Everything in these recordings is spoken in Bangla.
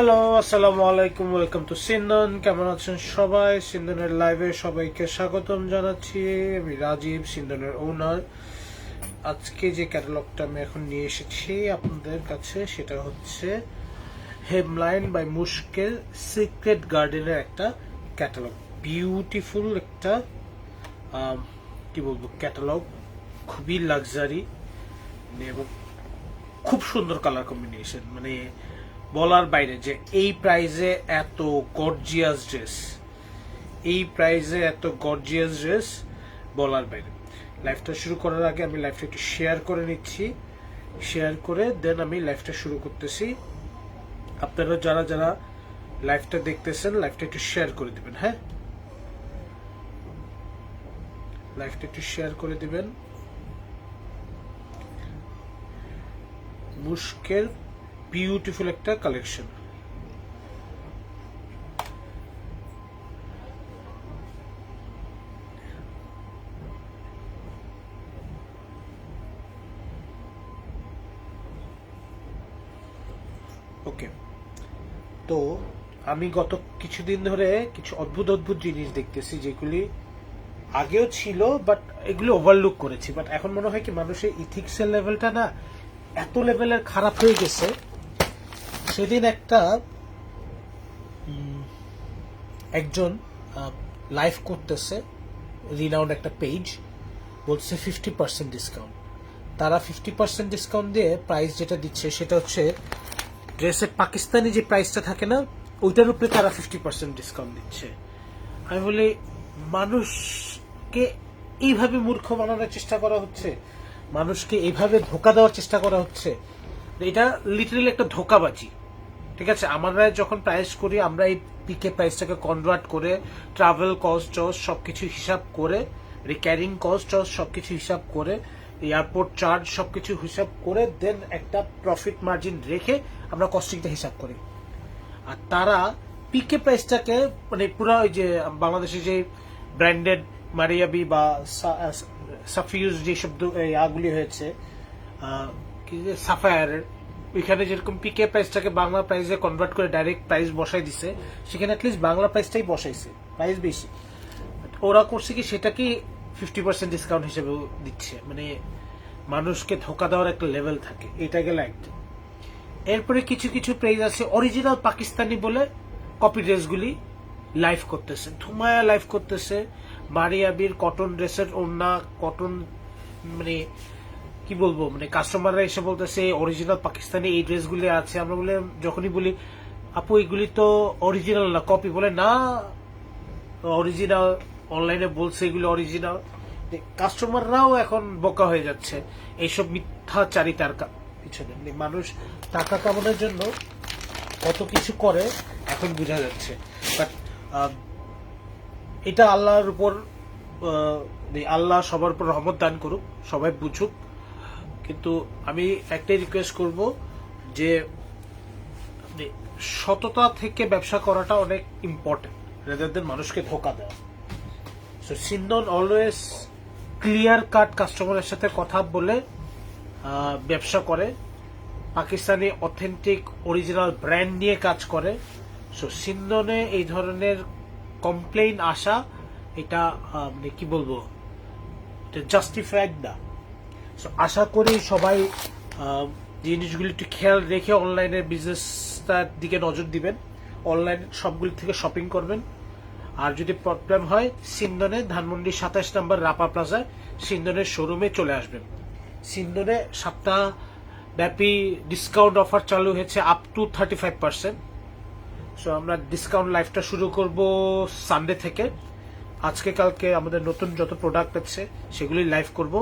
হ্যালো, আসসালামু আলাইকুম। ওয়েলকাম টু সিন্দন। কেমন আছেন সবাই? সিন্দনের লাইভে সবাইকে স্বাগতম জানাচ্ছি। আমি রাজীব, সিন্দনের ওনার। আজকে যে ক্যাটালগটা আমি এখন নিয়ে এসেছি আপনাদের কাছে সেটা হচ্ছে হেমলাইন বাই মুশকিল সিক্রেট গার্ডেনের একটা ক্যাটালগ। বিউটিফুল একটা কি বলবো ক্যাটালগ, খুবই লাক্সারি এবং খুব সুন্দর কালার কম্বিনেশন, মানে বলার বাইরে যে এই প্রাইজে এত গর্জিয়াস ড্রেস, বলার বাইরে। লাইভটা শুরু করার আগে আমি লাইভটা একটু শেয়ার করে নিচ্ছি, শেয়ার করে দেন আমি লাইভটা শুরু করতেছি। আপনারা যারা যারা লাইভটা দেখতেছেন লাইভটা একটু শেয়ার করে দিবেন। হ্যাঁ, লাইভটা একটু শেয়ার করে দিবেন। মুশকের বিউটিফুল একটা কালেকশন। ওকে, তো আমি গত কিছুদিন ধরে কিছু অদ্ভুত অদ্ভুত জিনিস দেখতেছি যেগুলি আগেও ছিল, বাট এগুলো ওভারলুক করেছি। বাট এখন মনে হয় কি মানুষের ইথিক্সের লেভেলটা না এত লেভেলের খারাপ হয়ে গেছে। সেদিন একজন লাইভ করতেছে, রিনাউন্ড একটা পেজ, বলছে 50% ডিসকাউন্ট। তারা 50% ডিসকাউন্ট দিয়ে প্রাইস যেটা দিচ্ছে সেটা হচ্ছে ড্রেসের পাকিস্তানি যে প্রাইসটা থাকে না ওইটার উপরে তারা 50% ডিসকাউন্ট দিচ্ছে। আমি বলি, মানুষকে এইভাবে মূর্খ বানানোর চেষ্টা করা হচ্ছে, মানুষকে এইভাবে ধোকা দেওয়ার চেষ্টা করা হচ্ছে। এটা লিটারালি একটা ধোকাবাজি। ঠিক আছে, আমরা যখন প্রাইস করি আমরা এই পিকে প্রাইসটাকে কনভার্ট করে ট্রাভেল কস্ট সবকিছু হিসাব করে, ক্যারিং কস্ট সবকিছু হিসাব করে, এয়ারপোর্ট চার্জ সবকিছু হিসাব করে দেন একটা প্রফিট মার্জিন রেখে আমরা কস্টিংটা হিসাব করি। আর তারা পিকে প্রাইসটাকে মানে পুরো ওই যে বাংলাদেশে যে ব্র্যান্ডেড মারিয়াবি বা সাফিউজ যে শব্দ ইয়াগুলি হয়েছে, কি যে সাফায়ার, ওইখানে যেরকম পিকে প্রাইসটাকে বাংলা প্রাইসে কনভার্ট করে ডাইরেক্ট প্রাইস বসাই দিছে, সেখানে অ্যাটলিস্ট বাংলা প্রাইসটাই বসাইছে, প্রাইস বেশি। ওরা করছে কি সেটাকে 50% ডিসকাউন্ট হিসেবে দিচ্ছে। মানে মানুষকে ধোকা দেওয়ার একটা লেভেল থাকে, এটা গেল একটা। এরপরে কিছু কিছু পেজ আছে অরিজিনাল পাকিস্তানি বলে কপি ড্রেসগুলি লাইভ করতেছে, ধুমায়া লাইভ করতেছে। মারিয়াবির কটন ড্রেসের ওড়না, কটন, মানে কি বলবো, মানে কাস্টমাররা এসে বলতেছে অরিজিনাল পাকিস্তানি এই ড্রেসগুলি আছে। আমরা বলে যখনই বলি আপু এগুলি তো অরিজিনাল না, কপি, বলে না অরিজিনাল, অনলাইনে বলছে এগুলো অরিজিনাল। কাস্টমাররাও এখন বোকা হয়ে যাচ্ছে এইসব মিথ্যাচারিতার পিছনে। মানুষ টাকা কামানোর জন্য কত কিছু করে এখন বোঝা যাচ্ছে। বাট এটা আল্লাহর উপর, আল্লাহ সবার উপর রহমত দান করুক, সবাই বুঝুক। কিন্তু আমি একটাই রিকোয়েস্ট করব যে সততা থেকে ব্যবসা করাটা অনেক ইম্পর্টেন্ট, রেদার দেন মানুষকে ধোকা দেওয়া। সো সিন্দন অলওয়েজ ক্লিয়ার কাট কাস্টমারের সাথে কথা বলে ব্যবসা করে, পাকিস্তানি অথেন্টিক অরিজিনাল ব্র্যান্ড নিয়ে কাজ করে। সো সিন্দনে এই ধরনের কমপ্লেইন আসা, এটা মানে কি বলবো, এটা জাস্টিফাইড না। সো আশা করি সবাই জিনিসগুলি একটু খেয়াল রেখে অনলাইনের বিজনেসটার দিকে নজর দিবেন, অনলাইন সবগুলি থেকে শপিং করবেন। আর যদি প্রবলেম হয় সিন্দনে ধানমন্ডি 27 নম্বর রাপা প্লাজায় সিন্দনের শোরুমে চলে আসবেন। সিন্দনে সপ্তাহ ব্যাপী ডিসকাউন্ট অফার চালু হয়েছে আপ টু 35%। সো আমরা ডিসকাউন্ট লাইভটা শুরু করব সানডে থেকে। আজকে কালকে আমাদের নতুন যত প্রোডাক্ট আছে সেগুলি লাইভ করব।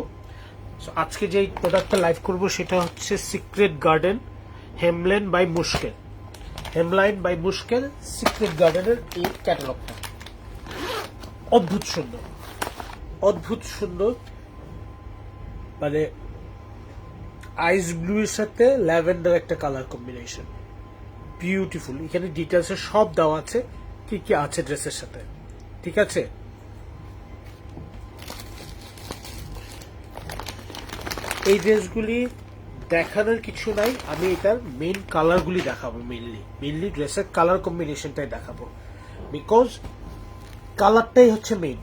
সো আজকে যেই প্রোডাক্টটা লাইভ করব সেটা হচ্ছে সিক্রেট গার্ডেন হেমলাইন বাই মুশকিল। হেমলাইন বাই মুশকিল সিক্রেট গার্ডেনের এই ক্যাটালগটা অদ্ভুত সুন্দর, অদ্ভুত সুন্দর। মানে আইস ব্লু এর সাথে ল্যাভেন্ডার একটা কালার কম্বিনেশন, বিউটিফুল। এখানে ডিটেলসে সব দেওয়া আছে কি কি আছে ড্রেসের সাথে। ঠিক আছে, এই ড্রেসগুলি দেখানোর কিছু নাই, আমি এটার মেইন কালারগুলি দেখাবো। মেইনলি ড্রেসের কালার কম্বিনেশনটাই দেখাবো, বিকজ কালারটাই হচ্ছে মেইন।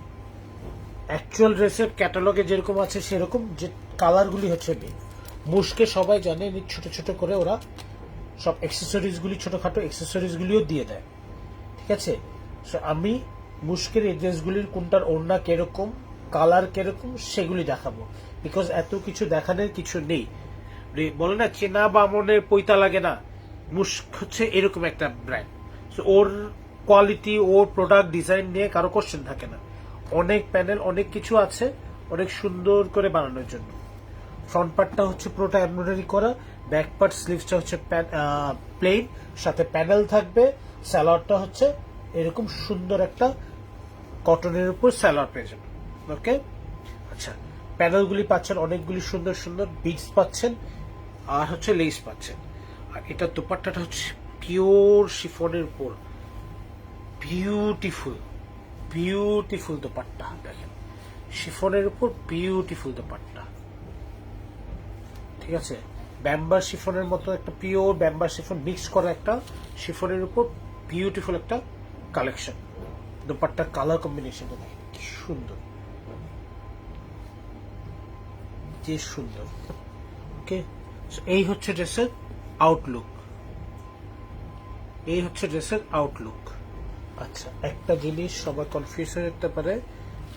অ্যাকচুয়াল ড্রেসের ক্যাটালগে যেরকম আছে সেরকম যে কালারগুলি হচ্ছে মেইন। মুশকে সবাই জানে ছোট ছোট করে ওরা সব অ্যাক্সেসরিজগুলি, ছোটখাটো অ্যাক্সেসরিজগুলিও দিয়ে দেয়, ঠিক আছে। সো আমি মুশকের এই ড্রেসগুলির কোনটার ওড়না কিরকম, কালার কিরকম সেগুলি দেখাবো, বিকজ এত কিছু দেখানোর কিছু নেই। বলে না চেনা বামনের পৈতা লাগে না, মুশক হচ্ছে এরকম একটা ব্র্যান্ড। সো ওর কোয়ালিটি, ওর প্রোডাক্ট ডিজাইন নিয়ে কারো কোশ্চেন থাকে না। অনেক প্যানেল, অনেক কিছু আছে অনেক সুন্দর করে বানানোর জন্য। ফ্রন্ট পার্টটা হচ্ছে পুরোটা এমব্রয়ডারি করা, ব্যাক পার্ট স্লিভসটা হচ্ছে প্লেন, সাথে প্যানেল থাকবে। স্যালোয়ারটা হচ্ছে এরকম সুন্দর একটা কটনের উপর স্যালোয়ার পেয়ে যাবেন। ওকে, আচ্ছা, প্যানেলগুলি পাচ্ছেন অনেকগুলি সুন্দর সুন্দর বিডস পাচ্ছেন, আর হচ্ছে লেস পাচ্ছেন। আর এটা দোপাট্টাটা হচ্ছে পিওর শিফনের উপর, বিউটিফুল বিউটিফুল দোপাট্টা। দেখেন, শিফনের উপর বিউটিফুল দোপাট্টা, ঠিক আছে। ব্যাম্বার শিফনের মতো একটা পিওর ব্যাম্বার শিফন মিক্স করা একটা শিফনের উপর বিউটিফুল একটা কালেকশন। দোপাট্টার কালার কম্বিনেশনটা দেখেন কি সুন্দর, যে সুন্দর। ওকে, এই হচ্ছে ড্রেসের আউটলুক, এই হচ্ছে ড্রেসের আউটলুক। আচ্ছা, একটা জিনিস সবাই কনফিউজ হয়ে যেতে পারে,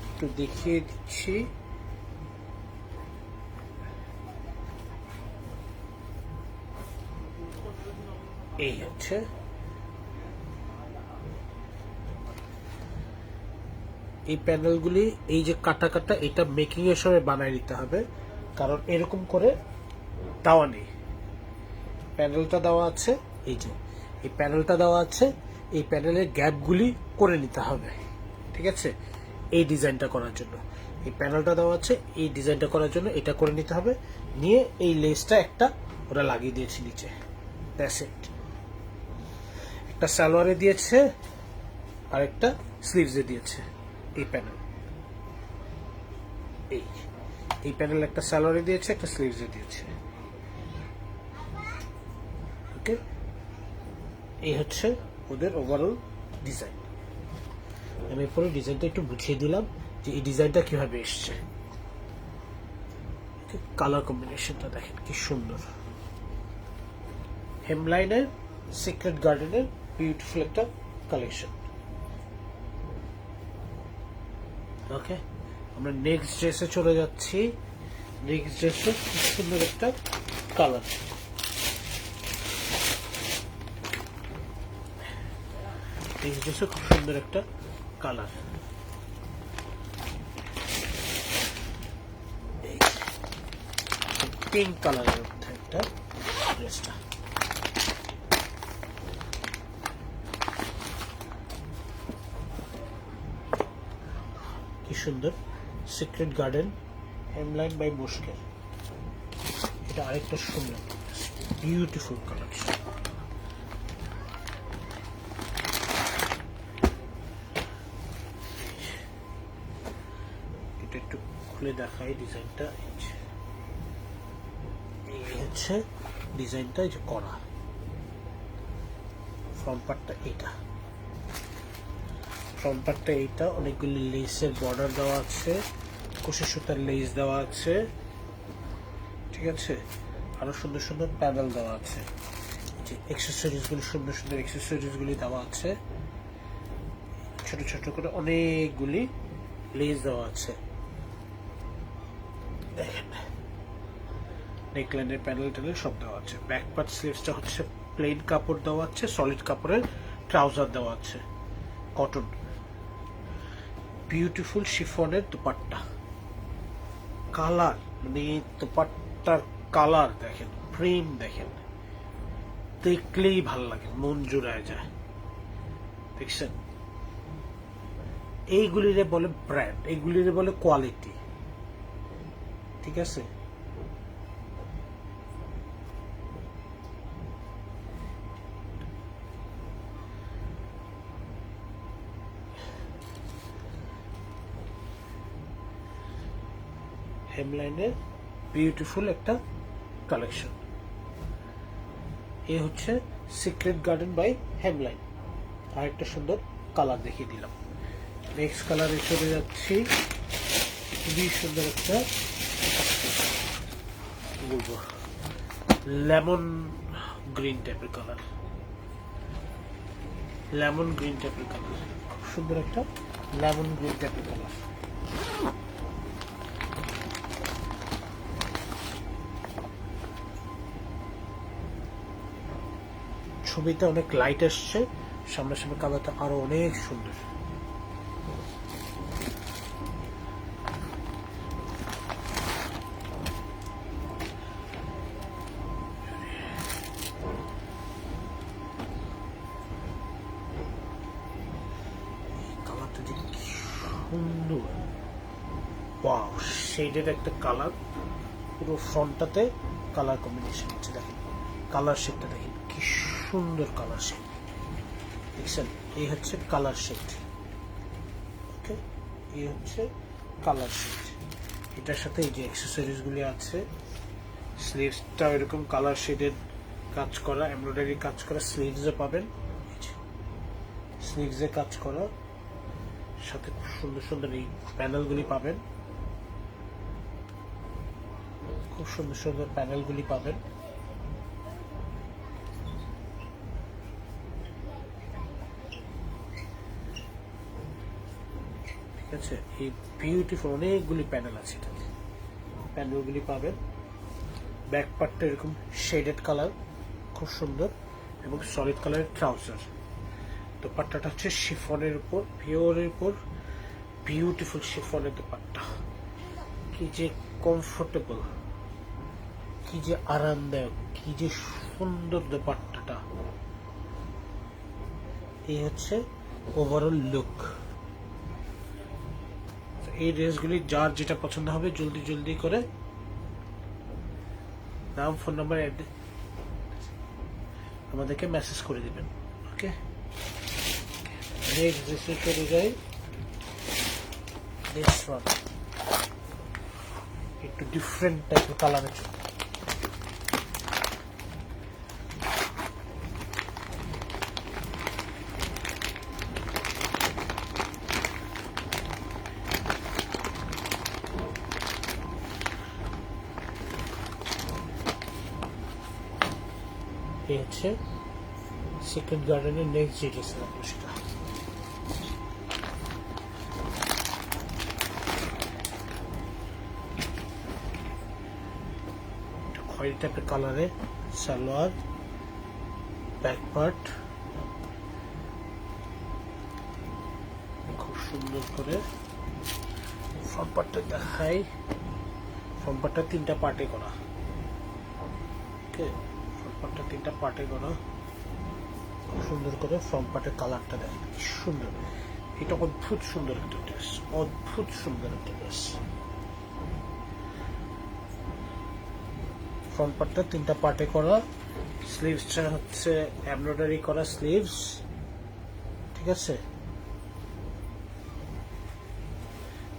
একটু দেখিয়ে দিচ্ছি। এই হচ্ছে এই প্যানেলগুলি, এই যে কাটা কাটা, এটা মেকিং এর সময় বানায় নিতে হবে, কারণ এরকম করে দেওয়া নেই। প্যানেলটা দেওয়া আছে, এই যে এই প্যানেলটা দেওয়া আছে, এই প্যানেলের গ্যাপগুলি করে নিতে হবে, ঠিক আছে। এই ডিজাইনটা করার জন্য এই প্যানেলটা দেওয়া আছে, এই ডিজাইনটা করার জন্য এটা করে নিতে হবে। নিয়ে এই লেসটা একটা ওরা লাগিয়ে দিয়েছে নিচে, দ্যাটস ইট। একটা সালোয়ারে দিয়েছে আর একটা স্লিভসে দিয়েছে। এই প্যানেল, এই প্যানেল একটা সালোয়ারে দিয়েছে, একটা স্লিভসে দিয়েছে। ওকে, এই হচ্ছে ওদের ওভারঅল ডিজাইন। আমি পরে ডিজাইনটা একটু বুঝিয়ে দিলাম যে এই ডিজাইনটা কিভাবে এসছে। কালার কম্বিনেশনটা দেখেন কি সুন্দর। হেমলাইনের সিক্রেট গার্ডেনের বিউটিফুল একটা কালেকশন। ওকে, আমরা নেক্সট ড্রেসে চলে যাচ্ছি। নেক্সট ড্রেসে খুব সুন্দর একটা কালার, নেক্সট ড্রেসে খুব সুন্দর একটা কালার। পিঙ্ক কালারের মধ্যে একটা ড্রেসটা, কি সুন্দর। সিক্রেট গার্ডেন, হেমলাইন বাই মুশকের। এটা আরেকটা সুন্দর বিউটিফুল কালেকশন। এটা একটু খুলে দেখাই ডিজাইনটা। এই হচ্ছে ডিজাইনটা, এই যে করা ফ্রন্ট পার্টটা, এইটা ফ্রন্ট পার্টটা এইটা। অনেকগুলি লেসের বর্ডার দেওয়া আছে, কুশি সুতার লেস দেওয়া আছে, ঠিক আছে। আরো সুন্দর সুন্দর প্যানেল দেওয়া আছে, যে অ্যাক্সেসরিজগুলি, সুন্দর সুন্দর অ্যাক্সেসরিজগুলি দেওয়া আছে। ছোট ছোট করে অনেকগুলি লেস দেওয়া আছে। দেখেন, নেকলাইনের প্যানেল ট্যানেল সব দেওয়া আছে। ব্যাক পার্ট স্লিভসটা হচ্ছে প্লেন কাপড় দেওয়া আছে, সলিড কাপড়ের ট্রাউজার দেওয়া আছে, কটন। বিউটিফুল শিফনের দুপাট্টা, কালার মানে দুপাট্টার কালার দেখেন, প্রিন্ট দেখেন, দেখলেই ভাল লাগে, মন জুড়ায় যায়। দেখছেন, এইগুলিরে বলে ব্র্যান্ড, এইগুলিরে বলে কোয়ালিটি, ঠিক আছে। হেমলাইনের বিউটিফুল একটা কালেকশন। এই হচ্ছে সিক্রেট গার্ডেন বাই হেমলাইন। আরেকটা সুন্দর কালার দেখিয়ে দিলাম। নেক্সট কালারে চলে যাচ্ছি, খুবই সুন্দর একটা বলবো লেমন গ্রিন টাইপের কালার, লেমন গ্রিন টাইপের কালার, খুব সুন্দর একটা লেমন গ্রিন টাইপের কালার। ছবিতে অনেক লাইট আসছে, সামনাসামনি কালারটা আরো অনেক সুন্দর। কালারটা যে কি সুন্দর, ওয়াও, শেডের একটা কালার, পুরো ফ্রন্টটাতে কালার কম্বিনেশন হচ্ছে। দেখেন কালার শেডটা, দেখেন কি সুন্দর কালার শেড, দেখছেন? এই হচ্ছে কালার শেড। ওকে, এই হচ্ছে কালার শেড। এটার সাথে এই যে অ্যাক্সেসরিজ গুলি আছে, স্লিভসটা এরকম কালার শেডের কাজ করা, এমব্রয়ডারি কাজ করা, স্লিভসে পাবেন, স্লিভসে কাজ করা, সাথে খুব সুন্দর সুন্দর এই প্যানেলগুলি পাবেন, খুব সুন্দর সুন্দর প্যানেলগুলি পাবেন। ঠিক আছে, এই বিউটিফুল অনেকগুলি প্যানেল আছে, এটাতে প্যানেলগুলি পাবেন। ব্যাক পার্টটা এরকম শেডেড কালার, খুব সুন্দর, এবং সলিড কালারের ট্রাউজার। দোপাট্টাটা হচ্ছে শিফনের উপর, পিওরের উপর, বিউটিফুল শিফনের দোপাট্টা। কি যে কমফোর্টেবল, কি যে আরামদায়ক, কি যে সুন্দর দোপাট্টাটা। এই হচ্ছে ওভারঅল লুক। এই ড্রেসগুলি যার যেটা পছন্দ হবে জলদি জলদি করে নাম, ফোন নাম্বার, আমাদেরকে মেসেজ করে দিবেন। ওকে, নেক্সট ড্রেসে চলে যাই। নেক্সট ওয়ান একটু ডিফারেন্ট টাইপের কালারের, এই হচ্ছে সিক্রেট গার্ডেনের নেক্সট যে ড্রেস রাখবো সেটা। খয়েরি টাইপের কালারে সালোয়ার, ব্যাক পার্ট খুব সুন্দর করে, ফ্রন্ট পার্টটা দেখাই। ফ্রন্ট পার্টটা 3টা পার্টে করা। ওকে, ফ্রন্ট পার্টটা 3টা পার্টে করা, খুব সুন্দর করে ফ্রন্ট পার্টের কালারটা দেখেন কি সুন্দর। এটা অদ্ভুত সুন্দর একটা ড্রেস, অদ্ভুত সুন্দর একটা ড্রেস। ফ্রন্ট পার্টটা 3টা পার্টে করা, স্লিভসটা হচ্ছে এমব্রয়ডারি করা স্লিভস। ঠিক আছে,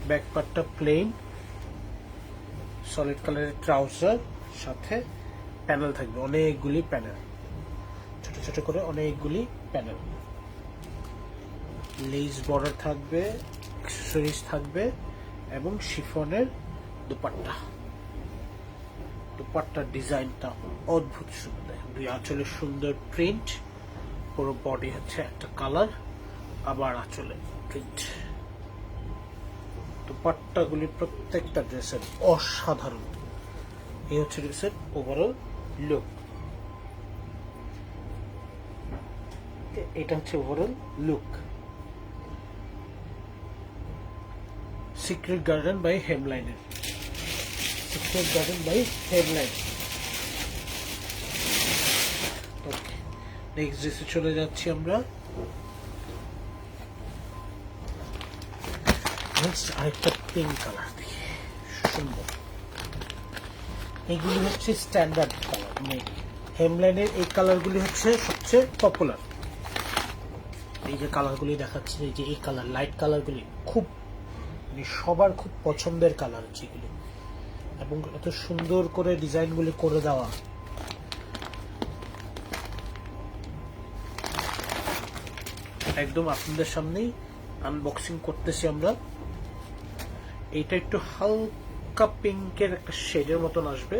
ব্যাক পার্টটা প্লেন, সলিড কালারের ট্রাউজার, সাথে প্যানেল থাকবে, অনেকগুলি প্যানেল, ছোট ছোট করে অনেকগুলি প্যানেল, লেস বর্ডার থাকবে, অ্যাক্সেসরিজ থাকবে, এবং শিফনের দুপাট্টা। দুপাট্টার ডিজাইনটা অদ্ভুত সুন্দর, দুই আঁচলে সুন্দর প্রিন্ট, পুরো বডি হচ্ছে একটা কালার, আবার আঁচলে প্রিন্ট। দুপাট্টাগুলি প্রত্যেকটা ড্রেসের অসাধারণ। এই হচ্ছে ড্রেসের ওভারঅল লুক। এটা হচ্ছে overall look. Secret garden by হেমলাইনের, secret garden by hemline. Okay, next ড্রেসে চলে যাচ্ছি আমরা। নেক্সট আরেকটা পিঙ্ক কালার দেখি, সুন্দর। এগুলি হচ্ছে স্ট্যান্ডার্ড কালার, মানে হেমলাইনের এই কালারগুলি হচ্ছে সবচেয়ে পপুলার। এই যে কালারগুলি দেখাচ্ছে, এই যে এই কালার, লাইট কালারগুলি খুব মানে সবার খুব পছন্দের কালার যেগুলি, এবং এত সুন্দর করে ডিজাইনগুলি করে দেওয়া। একদম আপনাদের সামনেই আনবক্সিং করতেছি আমরা। এইটা একটু হালকা পিঙ্কের একটা শেডের মতন আসবে,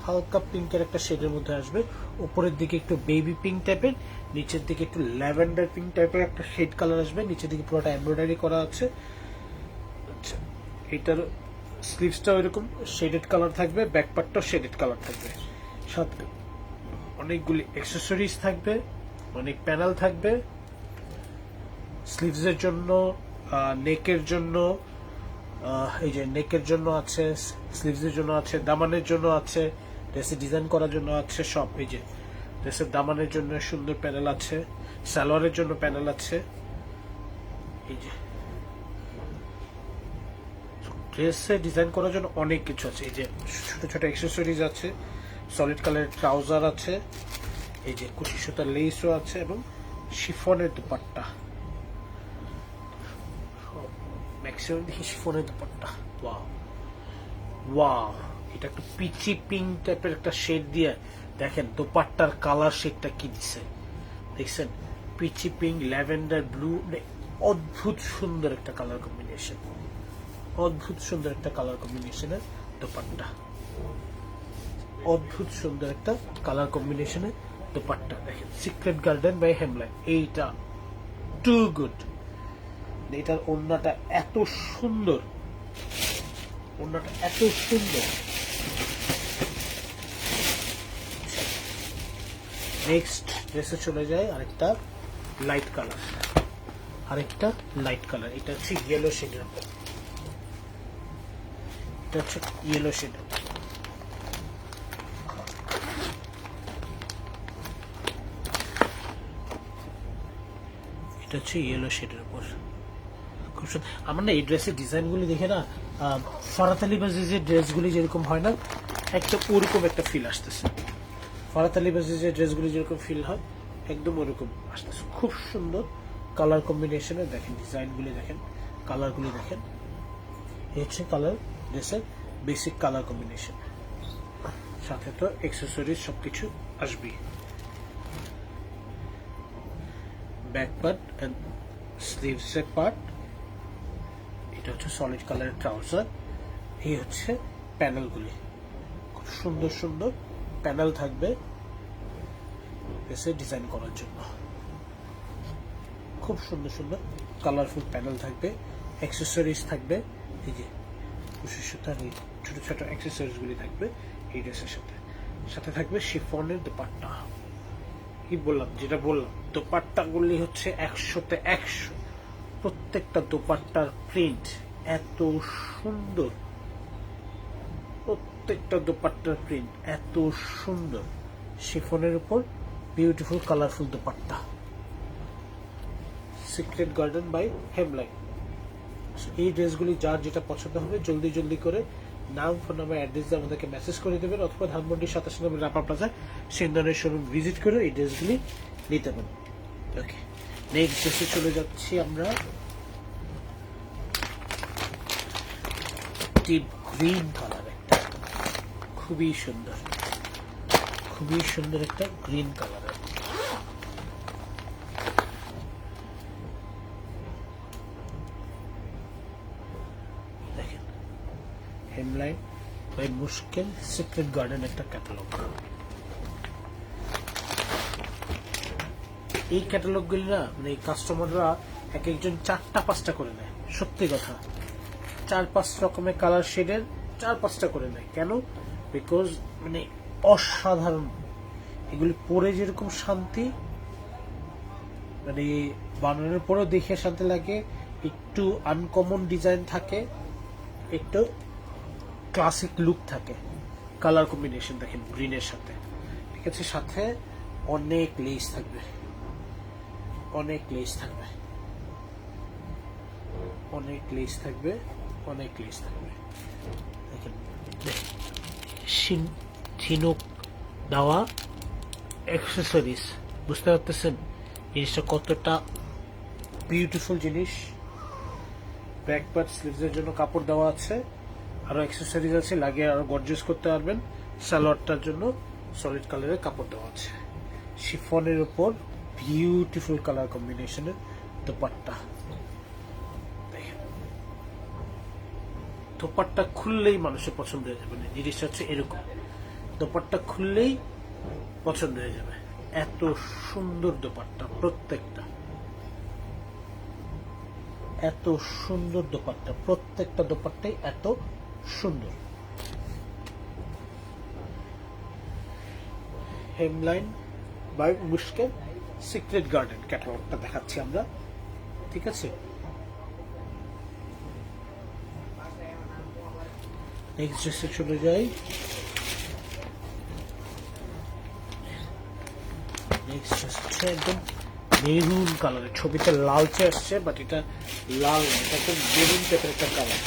হালকা পিঙ্কের একটা শেডের মধ্যে আসবে। উপরের দিকে একটু বেবি পিঙ্ক টাইপের, নিচের দিকে একটু ল্যাভেন্ডার পিঙ্ক টাইপের একটা শেড কালার আসবে। নিচের দিকে পুরোটা এমব্রয়ডারি করা আছে। আচ্ছা, এটার স্লিভসটাও এরকম শেডেড কালার থাকবে, ব্যাক পার্টটাও শেডেড কালার থাকবে। সাথে অনেকগুলি অ্যাক্সেসরিজ থাকবে, অনেক প্যানেল থাকবে স্লিভসের জন্য, নেকের জন্য। এই যে নেকের জন্য আছে, স্লিভসের জন্য আছে, দামানের জন্য আছে, ড্রেসে ডিজাইন করার জন্য আছে সব। এই যে ড্রেসের দামানের জন্য সুন্দর প্যানেল আছে, সালোয়ারের জন্য প্যানেল আছে। এই যে ড্রেসে ডিজাইন করার জন্য অনেক কিছু আছে। এই যে ছোট ছোট অ্যাক্সেসরিজ আছে, সলিড কালারের ট্রাউজার আছে, এই যে কুশি সুতার লেসও আছে, এবং শিফনের দুপাট্টা। ম্যাক্সিমাম দেখি শিফনের দুপাট্টা। ওয়াও ওয়াও, এটা একটা পিচি পিঙ্ক টাইপের একটা শেড দিয়ে দেখেন দোপাট্টার কালার শেডটা কি দিছে, দেখছেন? পিচি পিঙ্ক, ল্যাভেন্ডার ব্লু, অদ্ভুত সুন্দর একটা কালার কম্বিনেশন, অদ্ভুত সুন্দর একটা কালার কম্বিনেশনের দোপাট্টা, অদ্ভুত সুন্দর একটা কালার কম্বিনেশনের দোপাট্টা। দেখেন সিক্রেট গার্ডেন বাই হেমলাইন, এইটা টু গুড। এটার ওড়নাটা এত সুন্দর, ওড়নাটা এত সুন্দর। নেক্সট ড্রেসে চলে যায় আরেকটা লাইট কালার, আরেকটা লাইট কালার। এটা হচ্ছে ইয়েলো শেডের উপর, এটা হচ্ছে ইয়েলো শেডের উপর। এটা হচ্ছে ইয়েলো শেডের উপর, খুব সুন্দর। আমার না এই ড্রেসের ডিজাইনগুলি দেখে না ফারাত আলী বাজিজের ড্রেসগুলি যেরকম হয় না, একটা ওরকম একটা ফিল আসতেছে। ফারাত আলী বাজিজের ড্রেসগুলি যেরকম ফিল হয় একদম ওরকম আসতেছে। খুব সুন্দর কালার কম্বিনেশনে, দেখেন ডিজাইনগুলি দেখেন, কালারগুলি দেখেন। এই হচ্ছে কালার ড্রেসের বেসিক কালার কম্বিনেশন, সাথে তো অ্যাক্সেসরিজ সবকিছু আসবে। ব্যাক পার্ট এন্ড স্লিভসের পার্ট, এটা হচ্ছে সলিড কালারের ট্রাউজার। এই হচ্ছে প্যানেলগুলি, খুব সুন্দর সুন্দর প্যানেল থাকবে ড্রেসে ডিজাইন করার জন্য। খুব সুন্দর সুন্দর কালারফুল প্যানেল থাকবে, অ্যাক্সেসরিজ থাকবে। এই যে কুশি সুতার এই ছোট ছোট অ্যাক্সেসরিজ গুলি থাকবে এই ড্রেসের সাথে। সাথে থাকবে শিফনের দোপাট্টা। কি বললাম, যেটা বললাম, দোপাট্টা গুলি হচ্ছে 100-তে 100। প্রত্যেকটা দোপাট্টার প্রিন্ট এত সুন্দর, প্রত্যেকটা দোপাট্টার প্রিন্ট এত সুন্দর। শিফনের উপর beautiful colourful dupatta, secret garden by hemline. এই ড্রেসগুলি যার যেটা পছন্দ হবে জলদি জলদি করে নাম, ফোন নাম্বার, অ্যাড্রেস দিয়ে আমাদেরকে মেসেজ করে দেবেন, অথবা ধানমন্ডি 27 নম্বর রাপা প্লাজা সিন্ধনের শোরুম ভিজিট করে এই ড্রেসগুলি নিতে পারেন। ওকে, নেক্সট ড্রেসে চলে যাচ্ছি আমরা। ডিপ গ্রিন কালার, একটা খুবই সুন্দর, খুবই সুন্দর একটা গ্রিন কালার। দেখেন হেমলাইন বাই মুশকিল সিক্রেট গার্ডেন একটা ক্যাটালগ। এই ক্যাটালগ গুলি না মানে কাস্টমাররা এক একজন 4টা-5টা করে নেয়, সত্যি কথা। 4-5 রকমের কালার শেডের 4-5টা করে নেয়। কেন? বিকজ মানে অসাধারণ, এগুলি পরে যেরকম শান্তি, মানে বানানোর পরেও দেখে শান্তি লাগে। একটু আনকমন ডিজাইন থাকে, একটু ক্লাসিক লুক থাকে। কালার কম্বিনেশন দেখেন গ্রিনের সাথে, ঠিক আছে? সাথে অনেক লেস থাকবে, অনেক লেস থাকবে, অনেক লেস থাকবে, অনেক লেস থাকবে। দেখেন ঝিনুক দেওয়া অ্যাক্সেসরিজ, বুঝতে পারতেছেন জিনিসটা কতটা বিউটিফুল জিনিস। ব্যাক পার্ট স্লিভসের জন্য কাপড় দেওয়া আছে, আরো অ্যাক্সেসরিজ আছে, লাগিয়ে আরো গর্জিয়াস করতে পারবেন। সালোয়ারটার জন্য সলিড কালারের কাপড় দেওয়া আছে। শিফনের উপর বিউটিফুল কালার কম্বিনেশনের দোপাট্টা। দোপাট্টা খুললেই মানুষের পছন্দ হয়ে যাবে, জিনিসটা হচ্ছে এরকম, দোপাট্টা খুললেই পছন্দ হয়ে যাবে, এত সুন্দর দোপাট্টা, প্রত্যেকটা এত সুন্দর দোপাট্টা, প্রত্যেকটা দোপাট্টাই এত সুন্দর। হেমলাইন বাই মুশকের সিক্রেট গার্ডেন ক্যাটালগটা দেখাচ্ছি আমরা, ঠিক আছে। নেক্সট ড্রেসে চলে যাই। নেক্সট ড্রেস হচ্ছে একদম মেরুন কালারের, ছবিতে লালচে আসছে বাট এটা লাল না, এটা একদম মেরুন টাইপের একটা কালার।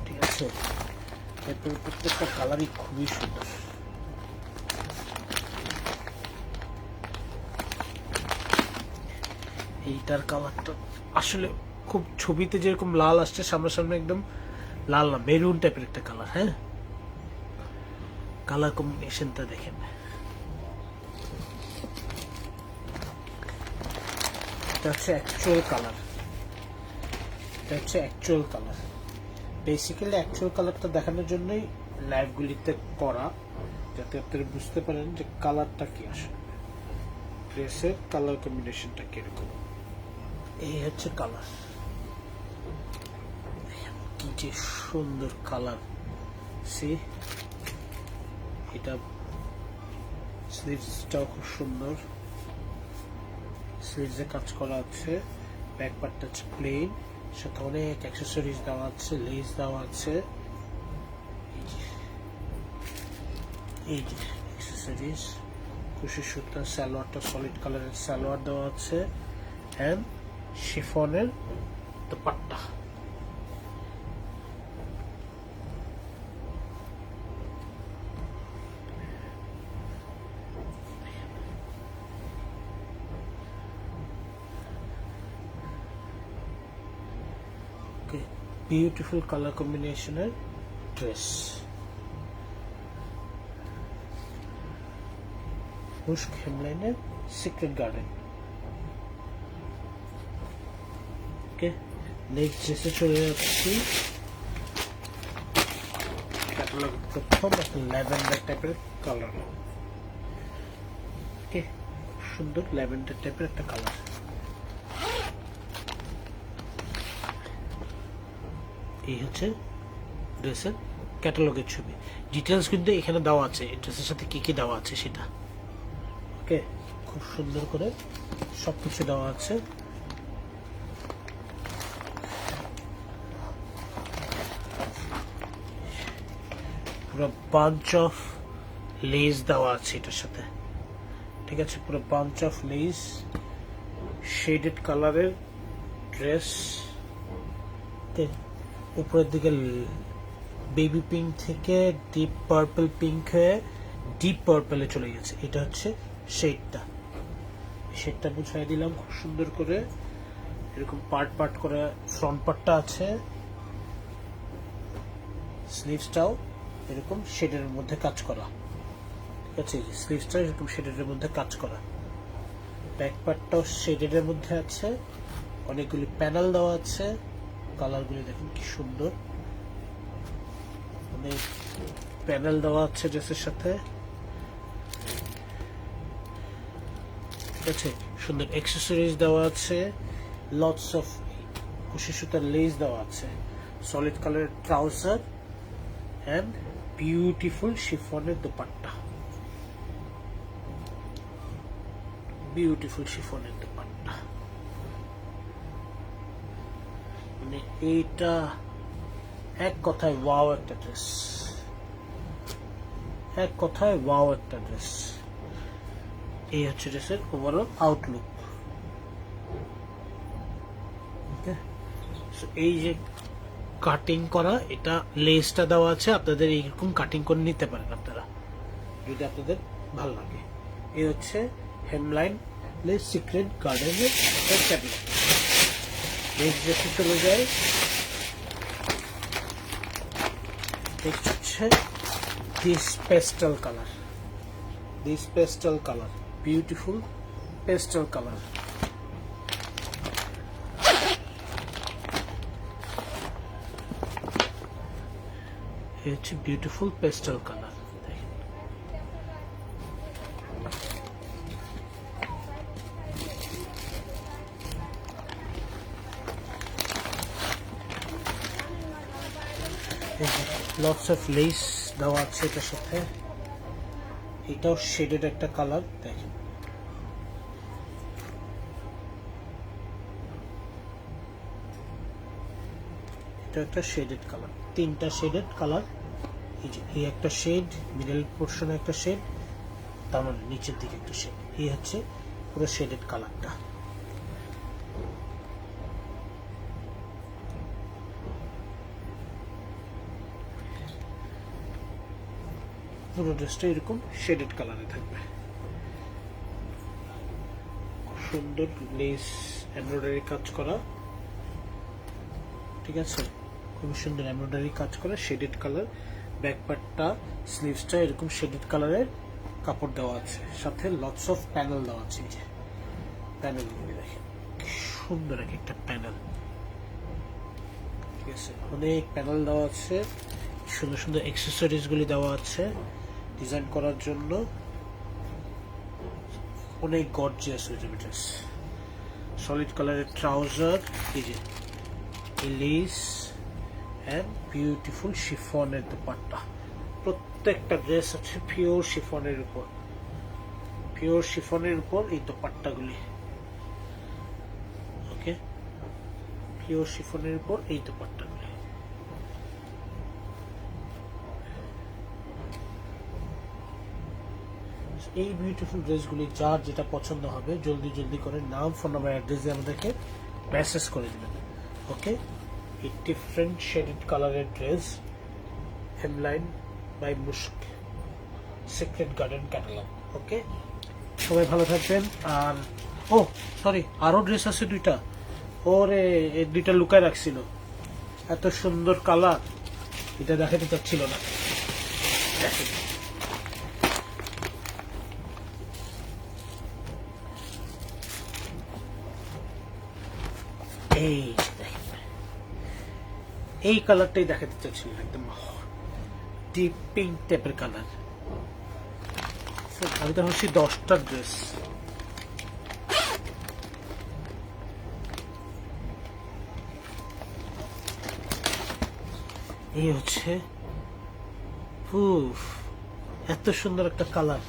ঠিক আছে, এরপরে প্রত্যেকটা কালারই খুবই সুন্দর। এইটার কালারটা আসলে খুব, ছবিতে যেরকম লাল আসছে সামনাসামনি একদম লাল না, মেরুন টাইপের একটা কালার। হ্যাঁ, কালার কম্বিনেশনটা দেখেন, এটা হচ্ছে অ্যাকচুয়াল কালার, এটা হচ্ছে অ্যাকচুয়াল কালার। বেসিক্যালি অ্যাকচুয়াল কালারটা দেখানোর জন্যই লাইভগুলিতে করা, যাতে আপনারা বুঝতে পারেন যে কালারটা কি আসে, ড্রেসের কালার কম্বিনেশনটা কিরকম। এই হচ্ছে কালার, কি যে সুন্দর কালার। সি, এটা স্লিভসটাও খুব সুন্দর, স্লিভসে কাজ করা আছে, ব্যাক পার্টটা হচ্ছে প্লেন, সাথে অনেক অ্যাক্সেসরিজ দেওয়া আছে, লেস দেওয়া আছে, এই যে অ্যাক্সেসরিজ, কুশি সুতা, সালোয়ারটা সলিড কালারের সালোয়ার দেওয়া আছে, অ্যান্ড শিফনের দোপাট্টা। বিউটিফুল কালার কম্বিনেশনের ড্রেস, মুশক হেমলাইনের সিক্রেট গার্ডেন। ওকে, নেক্সট ড্রেসে চলে যাচ্ছি। ক্যাটালগ প্রথম একটা ল্যাভেন্ডার টাইপের কালার, ওকে, সুন্দর ল্যাভেন্ডার টাইপের একটা কালার। এই হচ্ছে ড্রেসের ক্যাটালগের ছবি, ডিটেলস কিন্তু এখানে দেওয়া আছে, ড্রেসের সাথে কি কি দেওয়া আছে সেটা। ওকে, খুব সুন্দর করে সবকিছু দেওয়া আছে। পুরো বাঞ্চ অফ লেস দেওয়া আছে এটার সাথে, ঠিক আছে, পুরো বাঞ্চ অফ লেস, শেডেড কালারের ড্রেস, উপরের দিকে বেবি পিঙ্ক থেকে ডিপ পার্পল পিঙ্ক হয়ে ডিপ পার্পলে চলে গেছে, এটা হচ্ছে শেডটা। শেডটা বুঝাই দিলাম খুব সুন্দর করে, এরকম পার্ট পার্ট করে ফ্রন্ট পার্টটা আছে, স্লিভসটাও এরকম শেডের মধ্যে কাজ করা, ঠিক আছে, স্লিভসটা এরকম শেডের মধ্যে কাজ করা, ব্যাক পার্টটাও শেডের মধ্যে আছে, অনেকগুলি প্যানেল দেওয়া আছে, কালারগুলি দেখুন কি সুন্দর, অনেক প্যানেল দেওয়া আছে ড্রেসের সাথে, ঠিক আছে, সুন্দর অ্যাক্সেসরিজ দেওয়া আছে, লটস অফ কুশি সুতার লেস দেওয়া আছে, solid colour trouser and beautiful শিফনের দোপাট্টা, বিউটিফুল শিফনের দোপাট্টা। মানে এইটা এক কথায় ওয়াও একটা ড্রেস, এক কথায় ওয়াও একটা ড্রেস। এই হচ্ছে ড্রেসের ওভারঅল আউটলুক। এই যে কাটিং করা, এটা লেসটা দেওয়া আছে, আপনাদের এইরকম কাটিং করে নিতে পারেন আপনারা যদি আপনাদের ভালো লাগে। এই হচ্ছে হেমলাইন সিক্রেট গার্ডেনের ক্যাটালগ। নেক্সট ড্রেসে চলে যায়। নেক্সট হচ্ছে this pastel color, beautiful pastel color. It's a beautiful pastel color. Lots of lace দেওয়া আছে এটার সাথে। এটাও শেডেড একটা কালার, দেখেন এটা একটা শেডেড কালার, তিনটা শেডেড কালার। এই একটা শেড, মিডল পোর্শনে একটা শেড, তার মানে নিচের দিকে একটা শেড। এই হচ্ছে পুরো শেডেড কালারটা। পুরো ড্রেসটা এরকম শেডেড কালারে থাকবে। সুন্দর লেস এমব্রয়ডারি কাজ করা, ঠিক আছে, খুব সুন্দর এমব্রয়ডারি কাজ করা, শেডেড কালার। ব্যাক পার্টটা, স্লিভসটা এরকম শেডেড কালারের কাপড় দেওয়া আছে, সাথে লটস অফ প্যানেল দেওয়া আছে। এই যে প্যানেলগুলি দেখেন, সুন্দর একটা প্যানেল, ঠিক আছে, অনেক প্যানেল দেওয়া আছে, সুন্দর সুন্দর অ্যাক্সেসরিজ গুলি দেওয়া আছে ডিজাইন করার জন্য। অনেক গর্জিয়াস হয়ে যাবে ড্রেস। সলিড কালারের ট্রাউজার, এই যে লেস এন্ড বিউটিফুল শিফনের দুপাট্টা। প্রত্যেকটা ড্রেস আছে পিওর শিফনের উপর, এই দুপাট্টাগুলি। ওকে, পিওর শিফনের উপর এই দুপাট্টাগুলি। এই বিউটিফুল ড্রেসগুলি যার যেটা পছন্দ হবে জলদি করে নাম, ফোন নাম্বার, অ্যাড্রেস দিয়ে আমাদেরকে মেসেজ করে দিবেন। ওকে, এই ডিফারেন্ট শেডেড কালারের dress, hemline by Mushq, secret garden catalogue. Okay, সবাই ভালো থাকবেন। আর ও সরি, আরো ড্রেস আছে দুইটা। ওরে, এই দুইটা লুকায় রাখছিল, এত সুন্দর কালার, এটা দেখাতে চাচ্ছিল না। দেখেন, এই কালারটাই দেখাতে চাচ্ছিল, একদম ডিপ পিঙ্ক টাইপের কালার। আমি তো হচ্ছি 10টা ড্রেস। এই হচ্ছে এত সুন্দর একটা colour.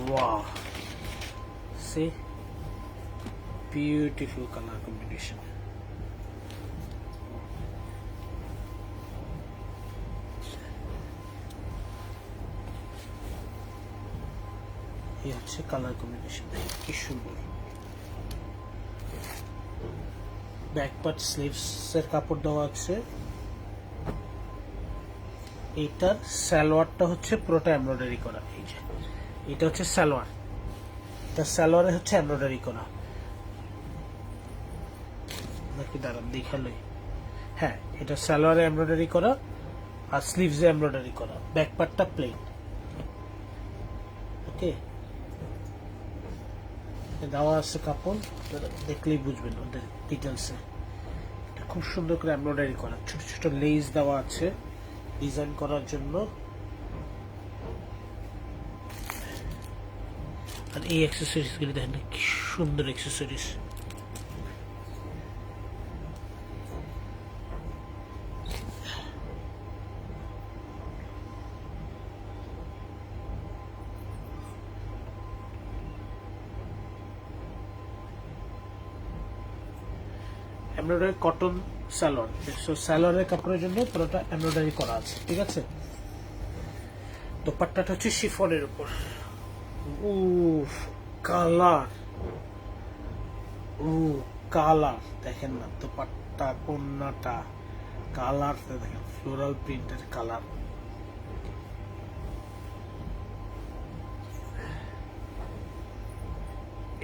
Wow, see, beautiful color combination. এই হচ্ছে কালার কম্বিনেশন, কি সুন্দর। ব্যাক পার্ট স্লিভস এর কাপড় দেওয়া আছে। এইটার সালোয়ারটা হচ্ছে পুরোটা এমব্রয়ডারি করা। এই যে এটা হচ্ছে সালোয়ার, এটা সালোয়ারে হচ্ছে এমব্রয়ডারি করা নাকি, দাঁড়ান দেখালই। হ্যাঁ, এটা সালোয়ারে এমব্রয়ডারি করা আর স্লিভসে এমব্রয়ডারি করা, ব্যাক পার্টটা প্লেন। ওকে, দেওয়া আছে কাপড়, দেখলেই বুঝবেন ওদের ডিটেলসে। খুব সুন্দর করে এমব্রয়ডারি করা, ছোট ছোট লেস দেওয়া আছে ডিজাইন করার জন্য। আর এই অ্যাক্সেসরিজ গুলি দেখেন, কি সুন্দর অ্যাক্সেসরিজ। এমব্রয়ডারি কটন সালোয়ার, সালোয়ারের কাপড়ের জন্য পুরোটা এমব্রয়ডারি করা আছে, ঠিক আছে। দোপাট্টাটা হচ্ছে শিফনের উপর। কালার, কালার দেখেন না, দোপাট্টা কন্যাটা কালার দেখেন, ফ্লোরাল প্রিন্টের কালার।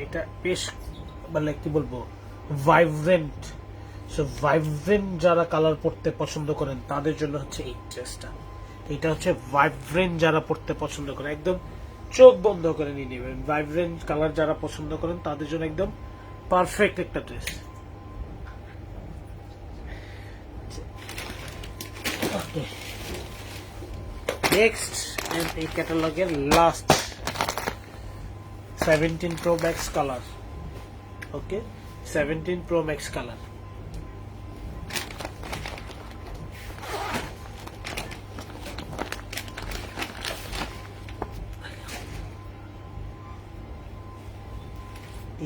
এটা বেশ মানে কি বলবো, ভাইব্রেন্ট সো ভাইব্রেন্ট যারা কালার পড়তে পছন্দ করেন তাদের জন্য হচ্ছে এই ড্রেসটা। এটা হচ্ছে ভাইব্রেন্ট যারা পড়তে পছন্দ করে, একদম চোখ বন্ধ করে নিয়ে নেবেন। ভাইব্রেন্ট কালার যারা পছন্দ করেন তাদের জন্য একদম পারফেক্ট একটা ড্রেস। নেক্সট এই ক্যাটালগের লাস্ট 17 Pro Max কালার। ওকে, 17 Pro Max কালার।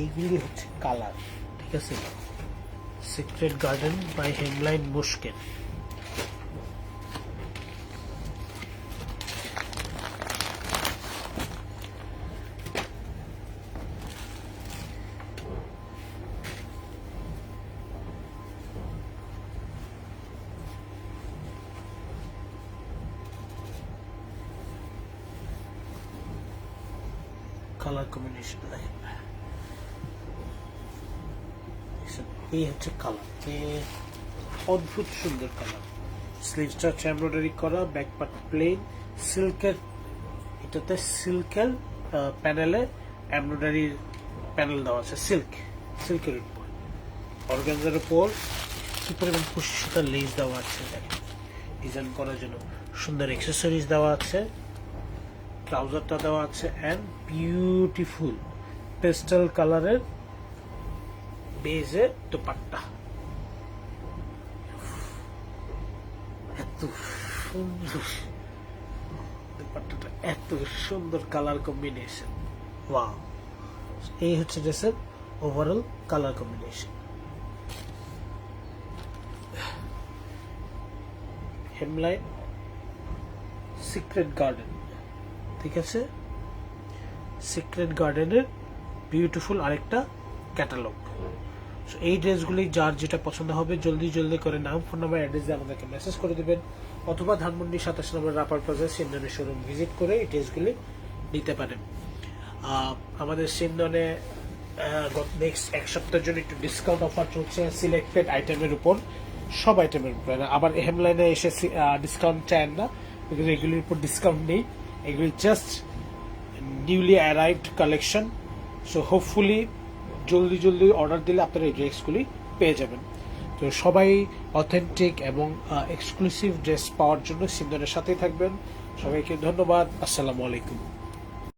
এইগুলি হচ্ছে কালার, ঠিক আছে। সিক্রেট গার্ডেন বাই হেমলাইন মুশকিল। কালার কম্বিনেশন এই হচ্ছে কালার, অদ্ভুত সুন্দর কালার। স্লিভসটা এমব্রয়ডারি করা, ব্যাক পার্ট প্লেন, সিল্কের, এটাতে সিল্কের প্যানেলে এমব্রয়ডারির প্যানেল দেওয়া আছে, সিল্কের উপর, অর্গানজার উপর সুপার এবং খুশি সুতার লেস দেওয়া আছে ডিজাইন করার জন্য। সুন্দর অ্যাক্সেসরিজ দেওয়া আছে, ট্রাউজারটা দেওয়া আছে, অ্যান্ড বিউটিফুল পেস্টাল কালারের বেজে দোপাট্টা। এত সুন্দর দোপাট্টাটা, এত সুন্দর কালার কম্বিনেশন, ওয়াও। এই হচ্ছে ড্রেসের overall colour combination. Hemline secret garden, ঠিক আছে, সিক্রেট গার্ডেনের বিউটিফুল আরেকটা ক্যাটালগ। এই ড্রেসগুলি যার যেটা পছন্দ হবে জলদি করে নাম, ফোন নাম্বার, অ্যাড্রেস দিয়ে আমাদেরকে মেসেজ করে দেবেন, অথবা ধানমন্ডি 27 নম্বর রাপার প্লাজা সিন্দনের শোরুম ভিজিট করে এই ড্রেসগুলি নিতে পারেন। আমাদের সিন্দনে নেক্সট এক সপ্তাহের জন্য একটু ডিসকাউন্ট অফার চলছে সিলেক্টেড আইটেমের উপর, সব আইটেমের উপর। আবার হেমলাইনে এসে ডিসকাউন্ট চান না, বিকজ এগুলির উপর ডিসকাউন্ট নেই, এগুলি just newly arrived collection. So hopefully জলদি অর্ডার দিলে আপনারা এই ড্রেসগুলি পেয়ে যাবেন। তো সবাই অথেন্টিক এবং এক্সক্লুসিভ ড্রেস পাওয়ার জন্য সিন্দনের সাথেই থাকবেন। সবাইকে ধন্যবাদ, আসসালামু আলাইকুম।